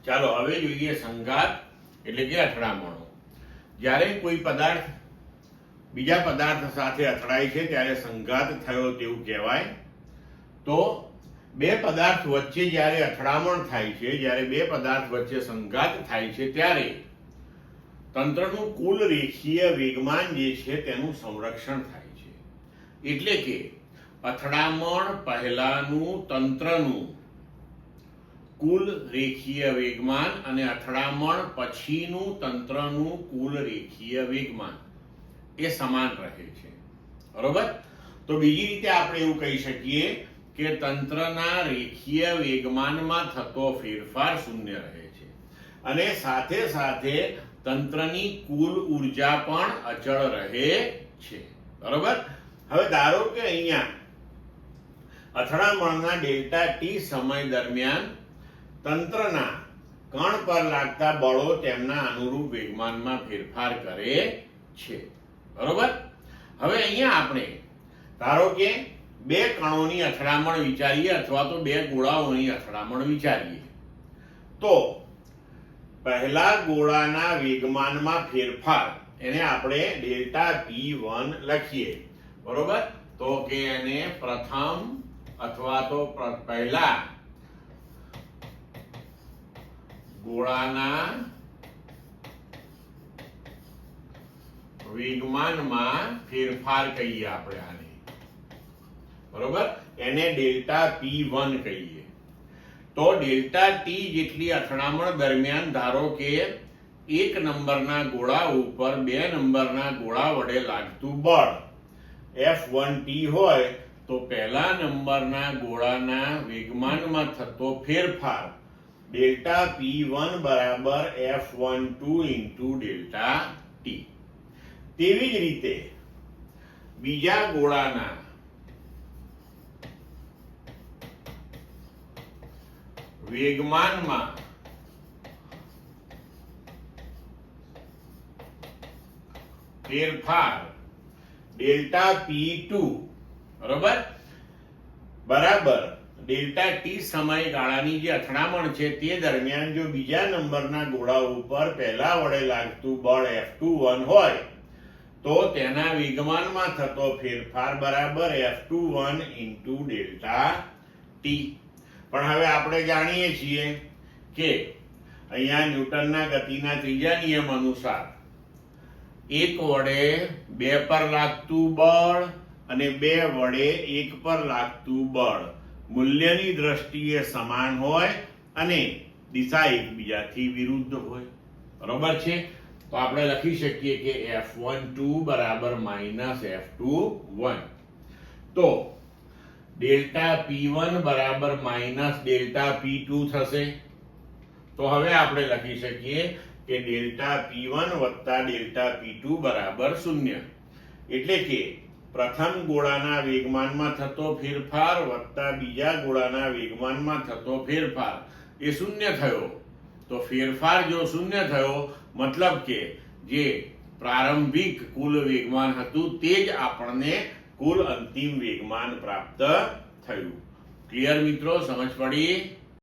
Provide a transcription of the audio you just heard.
ચાલો હવે જોઈએ સંઘાત એટલે કે અથડામણો. જ્યારે કોઈ પદાર્થ બીજા પદાર્થ સાથે અથડાય છે ત્યારે સંઘાત થયો તેવું કહેવાય. તો બે પદાર્થ વચ્ચે જ્યારે અથડામણ થાય છે, જ્યારે બે પદાર્થ વચ્ચે સંઘાત થાય છે ત્યારે તંત્રનું કુલ રેખીય વેગમાન જે છે તેનું સંરક્ષણ થાય છે. એટલે કે અથડામણ પહેલાનું તંત્રનું કુલ રેખીય વેગમાન અને અથડામણ પછીનું તંત્રનું કુલ રેખીય વેગમાન એ સમાન રહે છે. બરોબર? તો બીજી રીતે આપણે એવું કહી શકીએ કે તંત્રના રેખીય વેગમાનમાં થતો ફેરફાર શૂન્ય રહે છે અને સાથે સાથે તંત્રની કુલ ઉર્જા પણ અચળ રહે છે. બરોબર? હવે ધારો કે અહીંયા અથડામણના ડેલ્ટા ટી સમય દરમિયાન તંત્રના કણ પર લાગતા બળો તેમના અનુરૂપ વેગમાનમાં ફેરફાર કરે છે. બરોબર? હવે અહીંયા આપણે ધારો કે બે કણોની અથડામણ વિચારીએ અથવા તો બે ગોળાઓની અથડામણ વિચારીએ. તો પહેલા ગોળાના વેગમાનમાં ફેરફાર એને આપણે ડેલ્ટા P1 લખીએ. બરોબર? તો કે એને પ્રથમ અથવા તો પહેલા ગોળાના વેગમાનમાં ફેરફાર કહીએ આપણે આને. બરોબર? એને ડેલ્ટા P1 કહીએ. તો ડેલ્ટા ટી જેટલી અથડામણ દરમિયાન ધારો કે એક નંબરના ગોળા ઉપર બે નંબરના ગોળા વડે લાગતું બળ F1T હોય તો પહેલા નંબરના ગોળાના વેગમાનમાં થતો ફેરફાર ડેલ્ટા P1 બરાબર F12 ઇન્ટુ ડેલ્ટા ટી. તેવી જ રીતે બીજા ગોળાના વેગમાનમાં ફેરફાર ડેલ્ટા P2 બરાબર ડેલ્ટા ટી સમયગાળાની જે અથડામણ છે તે દરમિયાન જો બીજા નંબરના ગોળા ઉપર પહેલા વડે લાગતું બળ F21 હોય તો તેના વેગમાનમાં થતો ફેરફાર બરાબર F21 ઇન્ટુ ડેલ્ટા ટી. પણ હવે આપણે જાણીએ છીએ કે અહીંયા ન્યૂટનના ગતિના ત્રીજા નિયમ અનુસાર એક વડે બે પર લાગતું બળ અને બે વડે એક પર લાગતું બળ મૂલ્યની દ્રષ્ટિએ સમાન હોય અને દિશા એકબીજાથી વિરુદ્ધ હોય. બરોબર છે? તો આપણે લખી શકીએ કે F12 બરાબર માઇનસ F21. તો ડેલ્ટા P1 બરાબર માઇનસ ડેલ્ટા P2 થશે. તો હવે આપણે લખી શકીએ કે ડેલ્ટા P1 વત્તા ડેલ્ટા P2 બરાબર 0. એટલે કે પ્રથમ ગોળાના વેગમાનમાં થતો ફેરફાર વત્તા બીજા ગોળાના વેગમાનમાં થતો ફેરફાર એ 0 થયો. તો ફેરફાર જો 0 થયો મતલબ કે જે પ્રારંભિક કુલ વેગમાન હતું તે જ આપણને કુલ અંતિમ વેગમાન પ્રાપ્ત થયું. ક્લિયર મિત્રો? સમજ પડી?